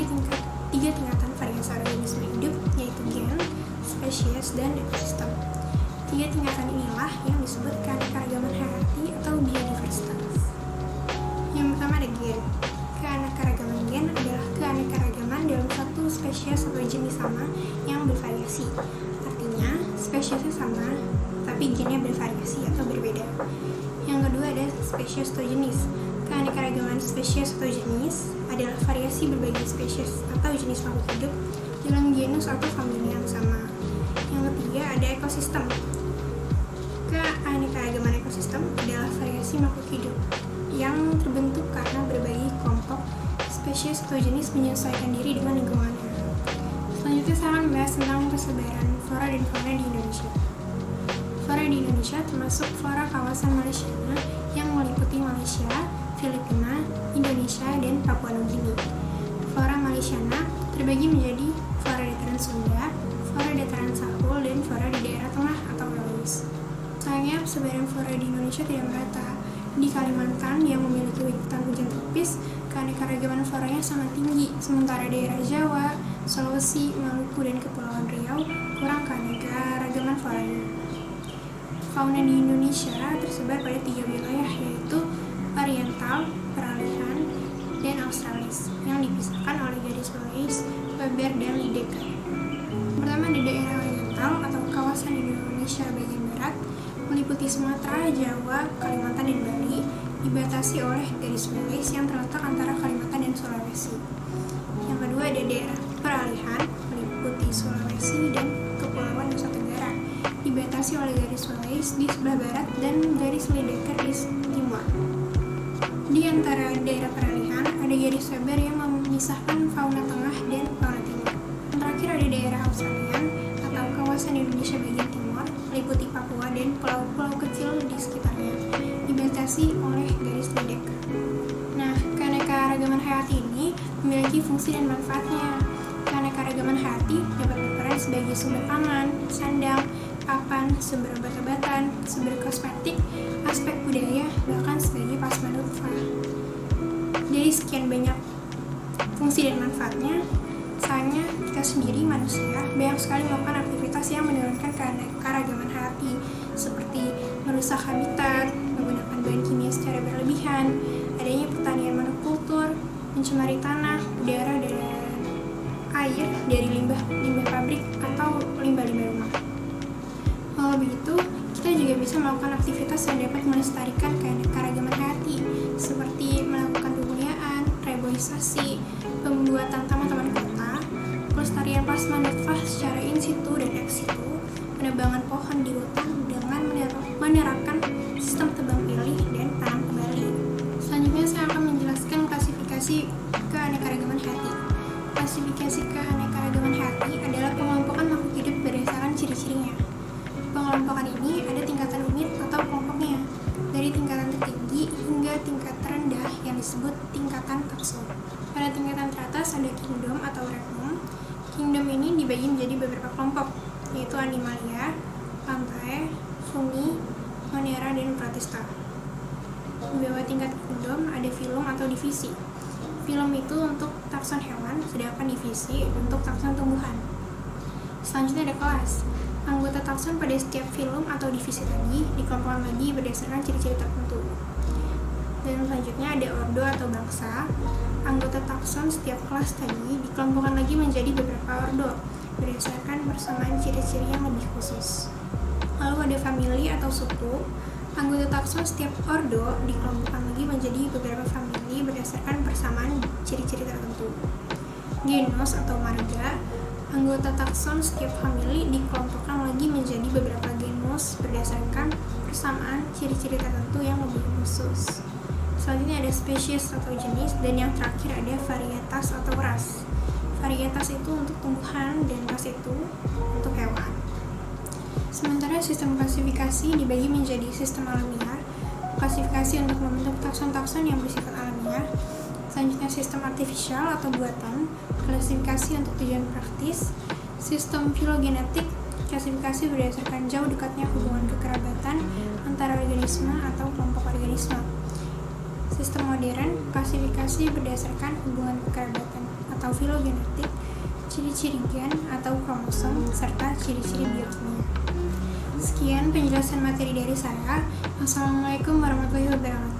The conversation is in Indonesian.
menjadi tiga tingkatan variasi organisme hidup, yaitu gen, spesies, dan ekosistem. Tiga tingkatan inilah yang disebut keanekaragaman hayati atau biodiversitas. Yang pertama ada gen. Keanekaragaman gen adalah keanekaragaman dalam satu spesies atau jenis sama yang bervariasi. Artinya, spesiesnya sama, tapi gennya bervariasi atau berbeda. Yang kedua ada spesies atau jenis. Keanekaragaman spesies atau jenis adalah variasi berbagai spesies atau jenis makhluk hidup dalam genus atau famili yang sama. Yang ketiga ada ekosistem. Keanekaragaman ekosistem adalah variasi makhluk hidup yang terbentuk karena berbagai kelompok spesies atau jenis menyesuaikan diri dengan lingkungannya. Selanjutnya saya akan membahas tentang persebaran flora dan fauna di Indonesia. Flora di Indonesia termasuk flora kawasan Malaysia yang meliputi Malaysia, Filipina, Indonesia, dan Papua Nugini. Flora Malaysiana terbagi menjadi flora dataran Sunda, flora dataran Sahul, dan flora di daerah tengah atau Wallis. Sayangnya persebaran flora di Indonesia tidak merata. Di Kalimantan yang memiliki hutan hujan tropis, keanekaragaman floranya sangat tinggi, sementara daerah Jawa, Sulawesi, Maluku, dan Kepulauan Riau kurang keanekaragaman floranya. Fauna di Indonesia tersebar pada 3 wilayah, yaitu Oriental, Peralihan, dan Australis, yang dipisahkan oleh garis Wallace, Weber, dan Lydekker. Pertama di daerah Oriental atau kawasan Indonesia bagian barat, meliputi Sumatera, Jawa, Kalimantan, dan Bali, dibatasi oleh garis Wallace yang terletak antara Kalimantan dan Sulawesi. Yang kedua ada daerah Peralihan, meliputi Sulawesi dan Kepulauan Nusa Tenggara, dibatasi oleh garis Wallace di sebelah barat dan garis Lydekker di timur. Di antara daerah peralihan ada garis Weber yang memisahkan fauna tengah dan fauna timur. Yang terakhir ada daerah Australian atau kawasan Indonesia bagian timur, meliputi Papua dan pulau-pulau kecil di sekitarnya, dibatasi oleh garis Lydekker. Nah, keanekaragaman hayati ini memiliki fungsi dan manfaatnya. Keanekaragaman hayati dapat berperan sebagai sumber pangan, sandang, papan, sumber obat-obatan, sumber kosmetik, aspek budaya, bahkan sebagai plasma nutfah. Dari sekian banyak fungsi dan manfaatnya, sayangnya kita sendiri manusia banyak sekali melakukan aktivitas yang menurunkan keanekaragaman hayati, seperti merusak habitat, menggunakan bahan kimia secara berlebihan, adanya pertanian monokultur, mencemari tanah, udara, dan air dari limbah pabrik atau limbah-limbah rumah. Walau begitu, kita juga bisa melakukan aktivitas yang dapat melestarikan keanekaragaman hayati, seperti melakukan pemeliharaan, reboisasi, pembuatan taman-taman kota, pelestarian plasma nutfah secara in situ dan ex situ, penebangan pohon di hutan dengan menerapkan sistem tebang pilih dan tanam kembali. Selanjutnya saya akan menjelaskan klasifikasi keanekaragaman hayati. Klasifikasi keanekaragaman hayati adalah pengelompokan makhluk hidup berdasarkan ciri-cirinya. Pengelompokan ini ada tingkatan unit atau kelompoknya, dari tingkatan tertinggi hingga tingkat terendah yang disebut tingkatan takson. Pada tingkatan teratas ada kingdom atau regnum. Kingdom ini dibagi menjadi beberapa kelompok, yaitu Animalia, Plantae, Fungi, Monera, dan Protista. Di bawah tingkat kingdom ada filum atau divisi. Filum itu untuk takson hewan, sedangkan divisi untuk takson tumbuhan. Selanjutnya ada kelas. Anggota takson pada setiap filum atau divisi tadi dikelompokkan lagi berdasarkan ciri-ciri tertentu. Dan selanjutnya ada ordo atau bangsa. Anggota takson setiap kelas tadi dikelompokkan lagi menjadi beberapa ordo berdasarkan persamaan ciri-ciri yang lebih khusus. Lalu ada famili atau suku. Anggota takson setiap ordo dikelompokkan lagi menjadi beberapa famili berdasarkan persamaan ciri-ciri tertentu. Genus atau marga. Anggota takson setiap famili dikelompokkan lagi menjadi beberapa genus berdasarkan persamaan ciri-ciri tertentu yang lebih khusus. Selanjutnya ada spesies atau jenis, dan yang terakhir ada varietas atau ras. Varietas itu untuk tumbuhan dan ras itu untuk hewan. Sementara sistem klasifikasi dibagi menjadi sistem alamiah, klasifikasi untuk membentuk takson-takson yang bersifat alamiah. Selanjutnya sistem artifisial atau buatan, klasifikasi untuk tujuan praktis. Sistem filogenetik, klasifikasi berdasarkan jauh dekatnya hubungan kekerabatan antara organisme atau kelompok organisme. sistem modern, klasifikasi berdasarkan hubungan kekerabatan atau filogenetik, ciri-ciri gen atau kromosom, serta ciri-ciri biokimia. Sekian penjelasan materi dari saya. Wassalamualaikum warahmatullahi wabarakatuh.